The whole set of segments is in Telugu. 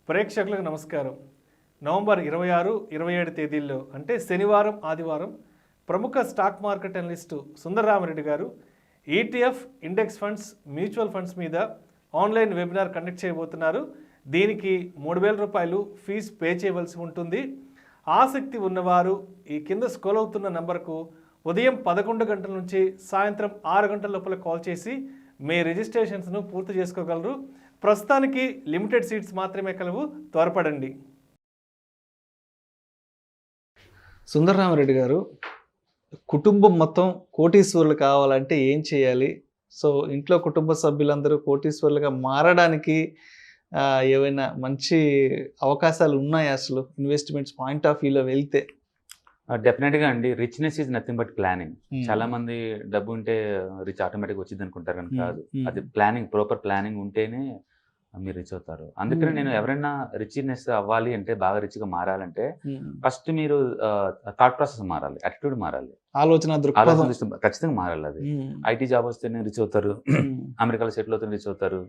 ప్రేక్షకులకు నమస్కారం. నవంబర్ 26, 27 తేదీల్లో అంటే శనివారం, ఆదివారం ప్రముఖ స్టాక్ మార్కెట్ అనలిస్టు సుందర రామి రెడ్డి గారు ETF, index funds, mutual funds మీద ఆన్లైన్ వెబినార్ కండక్ట్ చేయబోతున్నారు. దీనికి 3,000 రూపాయలు ఫీజు పే చేయవలసి ఉంటుంది. ఆసక్తి ఉన్నవారు ఈ కింద స్క్రోల్ అవుతున్న నంబర్కు ఉదయం 11 గంటల నుంచి సాయంత్రం 6 గంటల లోపల కాల్ చేసి మీ రిజిస్ట్రేషన్స్ను పూర్తి చేసుకోగలరు. ప్రస్తుతానికి లిమిటెడ్ సీట్స్ మాత్రమే కలవు, త్వరపడండి. సుందర రామిరెడ్డి గారు, కుటుంబం మొత్తం కోటీశ్వరులు కావాలంటే ఏం చేయాలి? సో ఇంట్లో కుటుంబ సభ్యులందరూ కోటీశ్వరులుగా మారడానికి ఏవైనా మంచి అవకాశాలు ఉన్నాయా? అసలు ఇన్వెస్ట్మెంట్స్ పాయింట్ ఆఫ్ వ్యూలో వెళ్తే డెఫినెట్గా అండి. Richness is nothing but planning. చాలా మంది డబ్బు ఉంటే రిచ్ ఆటోమేటిక్ వచ్చింది అనుకుంటారు, కానీ కాదు. అది ప్లానింగ్, ప్రాపర్ ప్లానింగ్ ఉంటేనే మీరు రిచ్ అవుతారు. అందుకని నేను ఎవరైనా రిచ్నెస్ అవ్వాలి అంటే, బాగా రిచ్గా మారాలంటే ఫస్ట్ మీరు థాట్ ప్రాసెస్ మారాలి, అటిట్యూడ్ మారాలి, ఆలోచన ఖచ్చితంగా మారాలి. అది ఐటీ జాబ్ వస్తేనే రిచ్ అవుతారు, అమెరికాలో సెటిల్ అవుతే రిచ్ అవుతారు,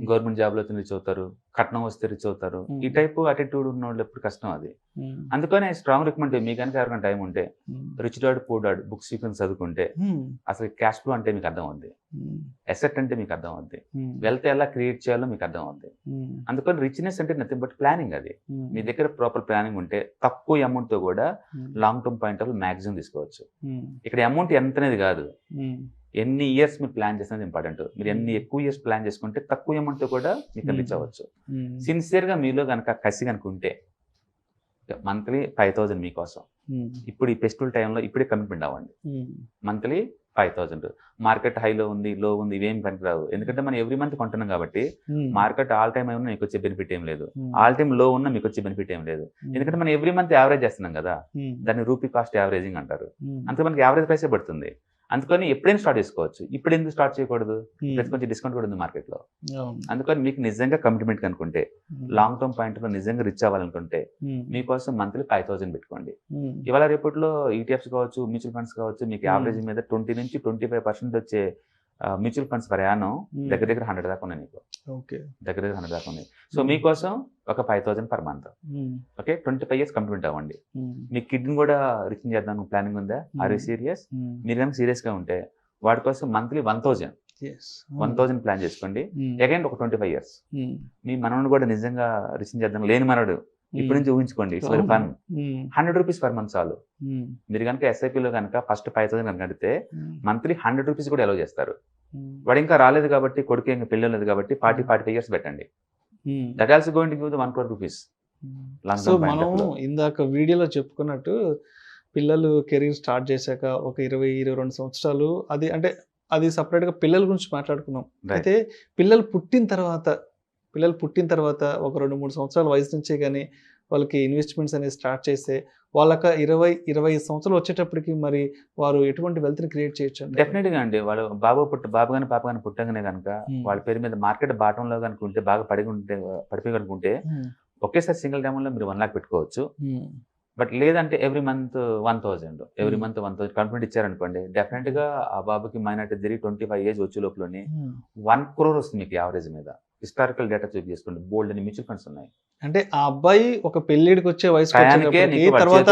గవర్నమెంట్ జాబ్ లో రిచ్ అవుతారు, కట్నం వస్తే రిచ్ అవుతారు. ఈ టైప్ అటిట్యూడ్ ఉన్న వాళ్ళు ఎప్పుడు కష్టం అది. అందుకని స్ట్రాంగ్ రికమెండ్ మీ కనుక ఎవరికైనా టైం ఉంటే rich dad poor dad books sequence చదువుకుంటే అసలు క్యాష్ ఫ్లో అంటే మీకు అర్థం అవుద్ది, అసెట్ అంటే మీకు అర్థం అవుద్ది, వెల్త్ ఎలా క్రియేట్ చేయాలో మీకు అర్థం అవుద్ది. అందుకని రిచ్నెస్ అంటే నథింగ్ బట్ ప్లానింగ్. అది మీ దగ్గర ప్రాపర్ ప్లానింగ్ ఉంటే తక్కువ అమౌంట్ తో కూడా long term point of maximum తీసుకోవచ్చు. ఇక్కడ అమౌంట్ ఎంత అనేది కాదు, ఎన్ని ఇయర్స్ మీరు ప్లాన్ చేసినది ఇంపార్టెంట్. మీరు ఎన్ని ఎక్కువ ఇయర్స్ ప్లాన్ చేసుకుంటే తక్కువ అమౌంట్ తో కూడా మీకు రీచ్ అవ్వచ్చు. సిన్సియర్గా మీలో కనుక కసి కనుకుంటే మంత్లీ 5,000 మీకోసం ఇప్పుడు ఈ ఫెస్టివల్ టైంలో ఇప్పుడే కమిట్మెంట్ అవ్వండి. మంత్లీ 5,000. మార్కెట్ హైలో ఉంది, లో ఉంది, ఇవేం పనికిరావు. ఎందుకంటే మనం ఎవ్రీ మంత్ కొంటున్నాం కాబట్టి మార్కెట్ ఆల్ టైమ్ ఉన్నా మీకు వచ్చే బెనిఫిట్ ఏం లేదు, ఆల్ టైమ్ లో ఉన్నా మీకు వచ్చే బెనిఫిట్ ఏం లేదు. ఎందుకంటే మనం ఎవ్రీ మంత్ యావరేజ్ చేస్తున్నాం కదా, దాన్ని రూపీ కాస్ట్ యావరేజింగ్ అంటారు. అంతే మనకి యావరేజ్ ప్రైసే పడుతుంది. అందుకని ఎప్పుడైనా స్టార్ట్ చేసుకోవచ్చు. ఇప్పుడు ఎందుకు స్టార్ట్ చేయకూడదు? కొంచెం డిస్కౌంట్ కూడా ఉంది మార్కెట్ లో. అందుకని మీకు నిజంగా కమిట్మెంట్ కనుకుంటే, లాంగ్ టర్మ్ పాయింట్ లో నిజంగా రిచ్ అవ్వాలనుకుంటే మీకోసం మంత్లీ 5,000 పెట్టుకోండి. ఇవాళ రేపట్లో ఈటీఎఫ్స్ కావచ్చు, మ్యూచువల్ ఫండ్స్ కావచ్చు, మీకు యావరేజ్ మీద 20 నుంచి 25% వచ్చే మ్యూచువల్ ఫండ్స్ ప్రయాణం దగ్గర 100 దాకా ఉన్నాయి. మీకు దగ్గర 100 దాకా ఉన్నాయి. సో మీకోసం ఒక 5,000 per month. Okay, 25 years complete అవ్వండి. మీ కిడ్ని కూడా రిచ్ చేద్దాం ప్లానింగ్ ఉందా? Are you serious? మీరు కనుక సీరియస్ గా ఉంటే వాడి కోసం మంత్లీ 1,000 ప్లాన్ చేసుకోండి. అగైన్ ఒక 25 ఇయర్స్ మీ మనవడు కూడా నిజంగా రిచ్ చేద్దాం. లేని మనడు ఇప్పటి నుంచి ఊహించుకోండి. It's very fun. 100 rupees per month చాలు. మీరు కనుక ఎస్ఐపిలో కనుక ఫస్ట్ 5,000 కనుక కడితే మంత్లీ 100 రూపీస్ కూడా అలౌ చేస్తారు. వాడు ఇంకా రాలేదు కాబట్టి, కొడుకు ఇంకా పెళ్ళి లేదు కాబట్టి 45 ఇయర్స్ పెట్టండి. That also going to give the 1 crore rupees. So మనం ఇందాక వీడియోలో చెప్పుకున్నట్టు పిల్లలు కెరీర్ స్టార్ట్ చేశాక ఒక 20-22 సంవత్సరాలు అది సపరేట్గా పిల్లల గురించి మాట్లాడుకున్నాం. అయితే పిల్లలు పుట్టిన తర్వాత ఒక 2-3 సంవత్సరాల వయసు నుంచే కానీ వాళ్ళకి ఇన్వెస్ట్మెంట్స్ అనేది స్టార్ట్ చేస్తే వాళ్ళకి 20-25 సంవత్సరాలు వచ్చేటప్పటికి మరి వారు ఎటువంటి వెల్త్ని క్రియేట్ చేయొచ్చు? డెఫినెట్గా అండి. వాళ్ళు బాబు కానీ పాప కానీ పుట్టగానే కనుక వాళ్ళ పేరు మీద మార్కెట్ బాటంలో కనుక ఉంటే, బాగా పడిపోయి కనుకుంటే ఒకేసారి సింగిల్ డైమండ్లో మీరు 1 lakh పెట్టుకోవచ్చు. బట్ లేదంటే ఎవ్రీ మంత్ 1,000 కాన్ఫిడెంట్ ఇచ్చారనుకోండి, డెఫినెట్గా ఆ బాబుకి మైనార్టీ తిరిగి 25 ఏజ్ వచ్చే లోపలనే 1 crore వస్తుంది మీకు యావరేజ్ మీద. హిస్టారికల్ డేటా చెక్ చేసుకోండి, బోల్డ్ అని మ్యూచువల్ ఫండ్స్ ఉన్నాయి. అంటే ఆ అబ్బాయి ఒక పెళ్లిడికి వచ్చే వయసు తర్వాత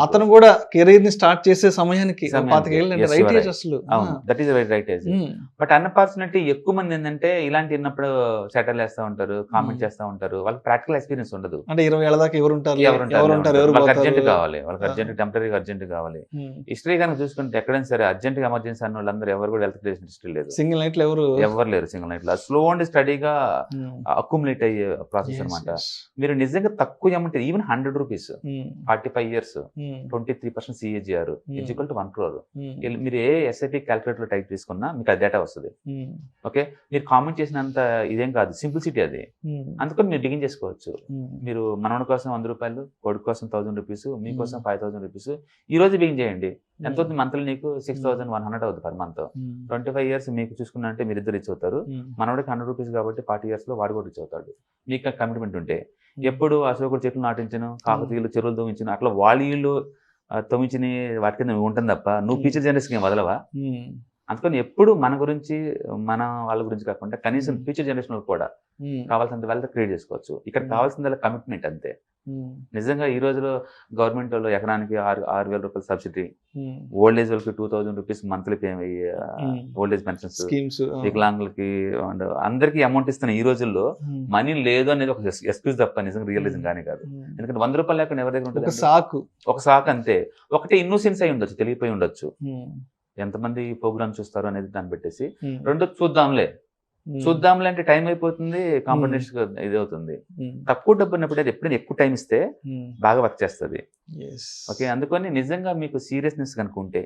అతను కూడా కెరీర్ ని స్టార్ట్ చేసే సమయానికి 25 ఏళ్ళు రైట్ ఏజ్ అసలు. That is right age. But unfortunately ఎక్కువ మంది ఏంటంటే ఇలాంటి విన్నప్పుడు సెటిల్ చేస్తూ ఉంటారు, కామెంట్ చేస్తూ ఉంటారు. వాళ్ళకి ప్రాక్టికల్ ఎక్స్పీరియన్స్ ఉండదు. అంటే 20 ఏళ్ళ దాకా ఎవరు ఉంటారు, వాళ్ళకి అర్జెంట్ కావాలి, వాళ్ళకి అర్జెంట్ టెంపరీగా అర్జెంట్ కావాలి. హిస్టరీ కనుక చూసుకుంటే ఎక్కడైనా సరే అర్జెంట్ ఎమర్జెన్సీ అన్న వాళ్ళందరూ ఎవరు కూడా హెల్త్ క్రియేషన్ హిస్టరీ లేదు. సింగిల్ నైట్ లో ఎవరు లేరు. సింగిల్ నైట్ లో స్లో అండ్ స్టడీగా అక్యుములేట్ అయ్యే ప్రాసెస్ అనమాట. మీరు నిజంగా తక్కువ amount, even 100 rupees 45 years 23% CAGR equal to 1 crore. మీరు ఏ ఎస్ఐపి క్యాల్కులేటర్ టైప్ తీసుకున్నా మీకు ఆ డేటా వస్తుంది. ఓకే, మీరు కామెంట్ చేసినంత ఇదేం కాదు, సింప్లిసిటీ అది. అందుకని మీరు డిగిన్ చేసుకోవచ్చు. మీరు మనవడి కోసం 100 రూపాయలు, కొడుకు కోసం 1,000 రూపీస్, మీకోసం 5,000 రూపీస్ ఈ రోజు బిగిన్ చేయండి. ఎంత అవుతుంది? మంత్లీ నీకు 6,100 అవుతుంది పర్ మంత్. 25 ఇయర్స్ మీకు చూసుకున్నా అంటే మీరు ఇద్దరు రిచ్ అవుతారు. మనవాడికి 100 రూపీస్ కాబట్టి 40 ఇయర్స్ లో వాడు కూడా రిచ్ అవుతాడు. మీకు కమిట్మెంట్ ఉంటే ఎప్పుడు అశోకుడు చెట్లు నాటించను, కాకతీయులు చెరువులు తవ్వించను, అట్లా వాళ్ళు తవ్వించిన వాటి కింద ఉంటుంది తప్ప నువ్వు ఫ్యూచర్ జనరేషన్ ఏం వదలవా? అందుకని ఎప్పుడు మన గురించి, మన వాళ్ళ గురించి కాకుండా కనీసం ఫ్యూచర్ జనరేషన్ కూడా కావాల్సినంత వెల్త్ క్రియేట్ చేసుకోవచ్చు. ఇక్కడ కావాల్సింది కమిట్మెంట్ అంతే. నిజంగా ఈ రోజులో గవర్నమెంట్ వాళ్ళు ఎకరానికి 6,000 రూపాయలు సబ్సిడీ, ఓల్డ్ ఏజ్ వాళ్ళకి 2,000 rupees monthly old age pensions, వికలాంగులకి అందరికీ అమౌంట్ ఇస్తున్నాయి. ఈ రోజుల్లో మనీ లేదు అనేది ఒక ఎక్స్క్యూజ్ తప్ప నిజంగా రియలిజం కానీ కాదు. ఎందుకంటే 100 రూపాయలు లేకుండా ఎవరి దగ్గర ఉంటుంది? ఒక సాకు అంతే. ఒకటి ఇన్నోసెన్స్ అయి ఉండొచ్చు, తెలియపోయి ఉండొచ్చు. ఎంతమంది ప్రోగ్రామ్ చూస్తారు అనేది దాన్ని పెట్టేసి. రెండో చూద్దాంలే అంటే టైం అయిపోతుంది, కాంపిటీషన్ ఇది అవుతుంది. తక్కువ డబ్బు ఉన్నప్పుడు ఎప్పుడైనా ఎక్కువ టైం ఇస్తే బాగా వర్క్ చేస్తుంది. ఓకే, అందుకని నిజంగా మీకు సీరియస్నెస్ కనుకుంటే,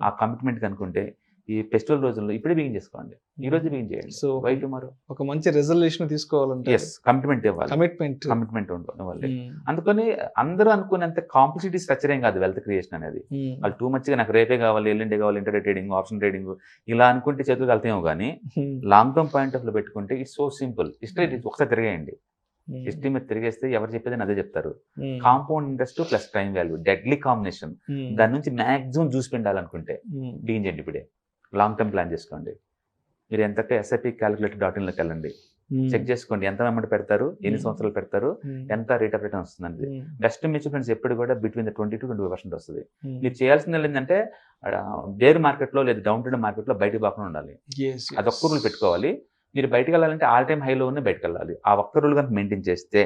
ఆ కమిట్మెంట్ కనుకుంటే ఈ ఫెస్టివల్ రోజుల్లో ఇప్పుడే బిగిన్ చేసుకోండి. ఈ రోజు బిగిన్ చేయండి. సో వై టుమారో ఒక మంచి రిజల్యూషన్ తీసుకోవాలంటే కమిట్మెంట్ ఇవ్వాలి. కమిట్మెంట్ ఉండాలి. అందుకని అందరూ అనుకునేంత కాంప్లిసిటీ స్ట్రక్చర్ ఏం కాదు వెల్త్ క్రియేషన్ అనేది. వాళ్ళు టూ మచ్గా నాకు రేపే కావాలి, ఎల్లుండే కావాలి, ఇంటర్డే ట్రేడింగ్, ఆప్షన్ ట్రేడింగ్ ఇలా అనుకుంటే చేతులకు వెళ్తామో కానీ లాంగ్ టర్మ్ పాయింట్ ఆఫ్ లో పెట్టుకుంటే ఇట్స్ సో సింపుల్. హిస్టరీ ఒకసారి తిరిగేయండి. హిస్టరీ మీద తిరిగేస్తే ఎవరు చెప్పేది అదే చెప్తారు. Compound interest plus time value, deadly combination. దాని నుంచి మాక్సిమం జ్యూస్ పిండాలనుకుంటే బిగిన్ చేయండి ఇప్పుడే. లాంగ్ టర్మ్ ప్లాన్ చేసుకోండి. మీరు ఎంతకే SIP calculator.in లోకి వెళ్ళండి, చెక్ చేసుకోండి ఎంత అమౌంట్ పెడతారు, ఎన్ని సంవత్సరాలు పెడతారు, ఎంత రేట్ ఆఫ్ రిటర్న్ వస్తుంది. బెస్ట్ మ్యూచువల్ ఫండ్స్ ఎప్పుడు కూడా బిట్వీన్ 20 to 25% వస్తుంది. మీరు చేయాల్సింది ఏంటంటే బేర్ మార్కెట్లో లేదా డౌన్ ట్రెండ్ మార్కెట్లో బయటకు పోకుండా ఉండాలి. అది ఒక్క రూల్ పెట్టుకోవాలి. మీరు బయటకు వెళ్ళాలంటే ఆల్ టైమ్ హైలో ఉన్న బయటకు వెళ్ళాలి. ఆ ఒక్క రూల్ కనుక మెయింటైన్ చేస్తే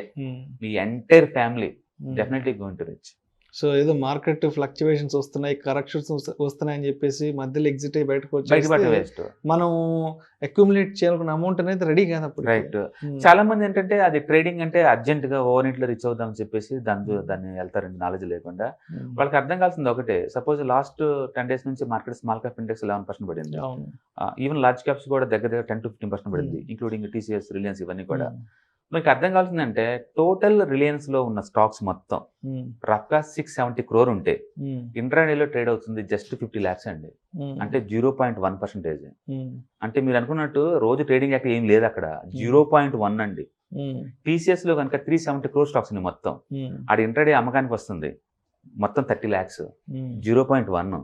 మీ entire family definitely going to rich. So ఏదో మార్కెట్ ఫ్లక్చువేషన్స్ వస్తున్నాయి, కరెక్షన్స్ వస్తున్నాయని చెప్పేసి మధ్యలో ఎగ్జిట్ అయ్యి బయటకు వచ్చి మనం అక్యుములేట్ చేయాలనుకున్న అమౌంట్ అనేది రెడీ కాదు అప్పుడు. రైట్. చాలా మంది ఏంటంటే అది ట్రేడింగ్ అంటే అర్జెంట్ గా ఓవర్ నైట్ లో రిచ్ అవుదాం అని చెప్పేసి దాన్ని వెళ్తారండి నాలెడ్జ్ లేకుండా. వాళ్ళకి అర్థం కావాల్సింది ఒకటే, సపోజ్ లాస్ట్ 10 days నుంచి మార్కెట్ స్మాల్ క్యాప్ ఇండెక్స్ 11% పడింది. ఈవెన్ లార్జ్ క్యాప్స్ కూడా దగ్గర 10 to 15% పడింది, ఇంక్లూడింగ్ TCS, రిలయన్స్ ఇవన్నీ కూడా. మీకు అర్థం కావాల్సిందంటే టోటల్ రిలయన్స్ లో ఉన్న స్టాక్స్ మొత్తం రఫ్గా 670 crore ఉంటే ఇంట్రాడేలో ట్రేడ్ అవుతుంది జస్ట్ 50 lakhs అండి. అంటే 0.1%. అంటే మీరు అనుకున్నట్టు రోజు ట్రేడింగ్ అక్కడ ఏం లేదు, అక్కడ 0.1 అండి. TCS లో కనుక 370 crore స్టాక్స్ ఉంది మొత్తం. అది ఇంట్రాడే అమ్మకానికి వస్తుంది మొత్తం 30 lakhs, 0.1.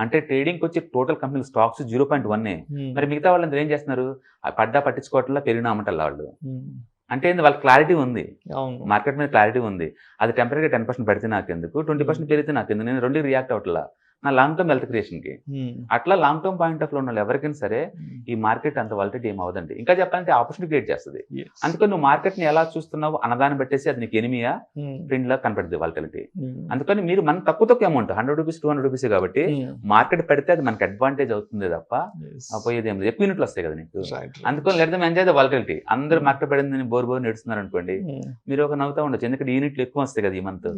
అంటే ట్రేడింగ్ వచ్చి టోటల్ కంపెనీ స్టాక్స్ 0.1. మరి మిగతా వాళ్ళందరూ ఏం చేస్తున్నారు? పడ్డా పట్టించుకోవట్లా, పెరిగిన అమ్మటల్లా వాళ్ళు. అంటే వాళ్ళకి క్లారిటీ ఉంది, మార్కెట్ మీద క్లారిటీ ఉంది. అది టెంపరీగా 10% పడితే నాకెందుకు, 20% పెరిగితే నాకెందుకు, నేను రెండు రియాక్ట్ అవ్వట్లా నా లాంగ్ టర్మ్ వెల్త్ క్రియేషన్కి. అట్లా లాంగ్ టర్మ్ పాయింట్ ఆఫ్ లో ఉన్న ఎవరికైనా సరే ఈ మార్కెట్ అంత వాలిటీ ఏం అవదండి. ఇంకా చెప్పాలంటే ఆపర్చునిటీ క్రియేట్ చేస్తుంది. అందుకని నువ్వు మార్కెట్ ని ఎలా చూస్తున్నావు అన్నదాన్ని పెట్టేసి అది నీకు ఎనిమియా ఫ్రెండ్ లా కనపడుతుంది వాలిటిలిటీ. అందుకని మీరు మన తక్కువ అమౌంట్ 100 రూపీస్ 200 రూపీస్ కాబట్టి మార్కెట్ పెడితే అది మనకి అడ్వాంటేజ్ అవుతుంది తప్ప పోయేది ఏం లేదు. ఎక్కువ యూనిట్లు వస్తాయి కదా నీకు. అందుకని let them enjoy the volatility. అందరూ మార్కెట్ పడిందని బోర్ నేడుస్తున్నారు అనుకోండి, మీరు ఒక నవ్వుతా ఉండొచ్చు, ఎందుకంటే యూనిట్లు ఎక్కువ వస్తాయి కదా ఈ మంత్.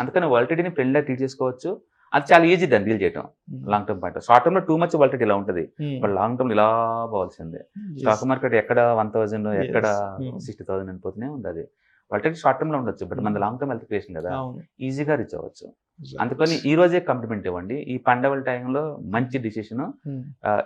అందుకని వాలిటిలిటీని ఫ్రెండ్ లా ట్రీట్ చేసుకోవచ్చు. అది చాలా ఈజీ దాన్ని డీల్ చేయటం long term point. Short term లో టూ మచ్ వాలిటీ ఇలా ఉంటుంది, బట్ లాంగ్ టర్మ్ ఇలా పోవాల్సిందే. స్టాక్ మార్కెట్ ఎక్కడ 1,000 ఎక్కడ 60,000 అనిపోతూనే ఉంది. అది వాలిటీ షార్ట్ టర్మ్ లో ఉండొచ్చు, బట్ మన లాంగ్ టర్మ్ హెల్త్ క్రియేషన్ కదా, ఈజీగా రీచ్ అవ్వచ్చు. అందుకని ఈ రోజే కమిట్మెంట్ ఇవ్వండి. ఈ పండగల టైంలో మంచి డిసిషన్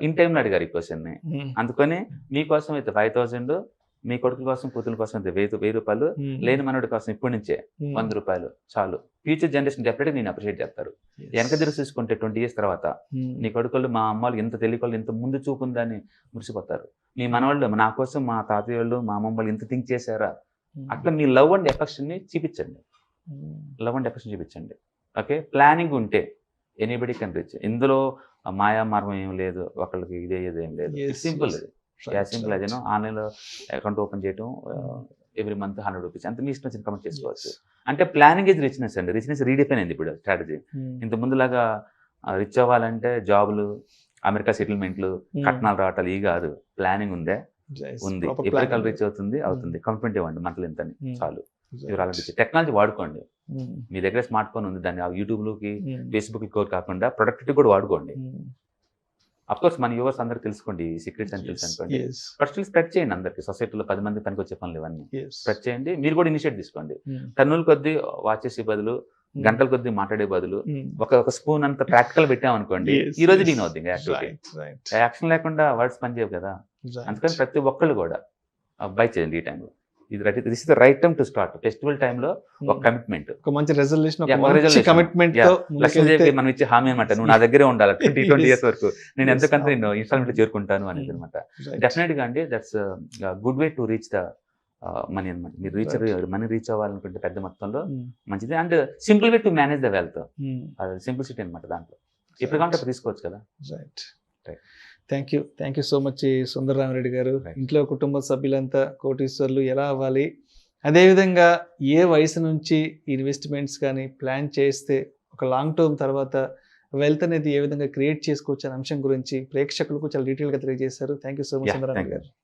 ఇన్ టైంలో అడిగారు ఈ క్వశ్చన్ ని. అందుకని మీకోసం అయితే 5,000, మీ కొడుకు కోసం కూతురు కోసం అయితే 1,000 రూపాయలు, లేని మనోడి కోసం ఇప్పటి నుంచే 100 రూపాయలు చాలు. ఫ్యూచర్ జనరేషన్ డెఫినెట్గా నేను అప్రిషియేట్ చేస్తారు. వెనక తిరిగి చూసుకుంటే 20 years తర్వాత నీ కొడుకులు మా అమ్మలు ఎంత తెలియకోళ్ళు ఎంత ముందు చూపుందని మురిసిపోతారు. మీ మనవాళ్ళు నా కోసం మా తాతయ్య వాళ్ళు మా అమ్మమ్మ వాళ్ళు ఎంత థింక్ చేశారా. అట్లా మీ లవ్ అండ్ ఎఫెక్షన్ ని చూపించండి, లవ్ అండ్ ఎఫెక్షన్ చూపించండి. ఓకే, ప్లానింగ్ ఉంటే ఎనీబడి కెన్ రీచ్. ఇందులో మాయా మార్గం ఏం లేదు, ఒకళ్ళకి ఇదే ఏం లేదు. Simple, simple. అదేనో ఆన్లైన్లో అకౌంట్ ఓపెన్ చేయడం, ఎవ్రీ మంత్ 100 రూపీస్ అంత మీ ఇష్టం వచ్చిన కమెంట్ చేసుకోవచ్చు. అంటే ప్లానింగ్ ఇస్ రిచ్నెస్ అండి. రిచ్నెస్ రీడిఫైన్ అయింది ఇప్పుడు స్ట్రాటజీ. ఇంత ముందులాగా రిచ్ అవ్వాలంటే జాబులు, అమెరికా సెటిల్మెంట్లు, కట్నాలు రావటాలు ఈ కాదు. ప్లానింగ్ ఉంది, ఎప్పటికల్లా రీచ్ అవుతుంది. కమిట్మెంట్ ఇవ్వండి మంత్లీ ఇంత చాలు. టెక్నాలజీ వాడుకోండి. మీ దగ్గర స్మార్ట్ ఫోన్ ఉంది, దాన్ని యూట్యూబ్లోకి ఫేస్బుక్ కోర్ కాకుండా ప్రొడక్టివిటీ కూడా వాడుకోండి. అఫ్ కోర్స్ మన యూవర్స్ అందరికి తెలుసుకోండి సీక్రెట్స్ అని తెలుసు అనుకోండి, బట్ స్టిల్ స్ప్రెడ్ చేయండి అందరికి. సొసైటీలో 10 మంది పనికి వచ్చే పనులు ఇవన్నీ స్ప్రెడ్ చేయండి. మీరు కూడా ఇనిషియేట్ తీసుకోండి. టన్నుల కొద్దీ వాచ్ చేసే బదులు, గంటల కొద్దీ మాట్లాడే బదులు ఒక స్పూన్ అంత ప్రాక్టికల్ పెట్టామనుకోండి, ఈ రోజు దీని అవుతుంది యాక్టివిటీ. యాక్షన్ లేకుండా వర్డ్స్ పనిచేయవు కదా. అందుకని ప్రతి ఒక్కళ్ళు కూడా బై చేయండి ఈ టైంలో. This is the right time to start. Festival టైంలో ఒక కమిట్మెంట్, ఒక మంచి రెజల్యూషన్, Yeah, ఒక resolution. కమిట్మెంట్ తో లక్ష్మీదేవికి మనం ఇచ్చే హామీ అనమాట, నువ్వు నా దగ్గరే ఉండాలి 20 ఇయర్స్ వరకు, నేను ఎంతకంత నేను ఇన్స్టాల్మెంట్ చేరుకుంటాను అనేది అనమాట. డెఫినెట్ గా అండి, that's good way to reach the money అనమాట. మీరు మనీ రీచ్ అవ్వాలనుకుంటే పెద్ద మొత్తంలో మంచిది. And simple way to manage the wealth, అది సింప్లిసిటీ అనమాట. దాంట్లో ఎప్పుడు కావాలంటే అప్పుడు తీసుకోవచ్చు కదా. Right. Right. Thank you so much Sundara Ramireddy garu. Right. ఇంట్లో కుటుంబ సభ్యులంతా కోటీశ్వర్లు ఎలా అవ్వాలి, అదేవిధంగా ఏ వయసు నుంచి ఇన్వెస్ట్మెంట్స్ కానీ ప్లాన్ చేస్తే ఒక లాంగ్ టర్మ్ తర్వాత వెల్త్ అనేది ఏ విధంగా క్రియేట్ చేసుకోవచ్చు అనే అంశం గురించి ప్రేక్షకులకు చాలా డీటెయిల్గా తెలియజేశారు. Thank you so much Yeah, Sundara thank Ramireddy you. గారు.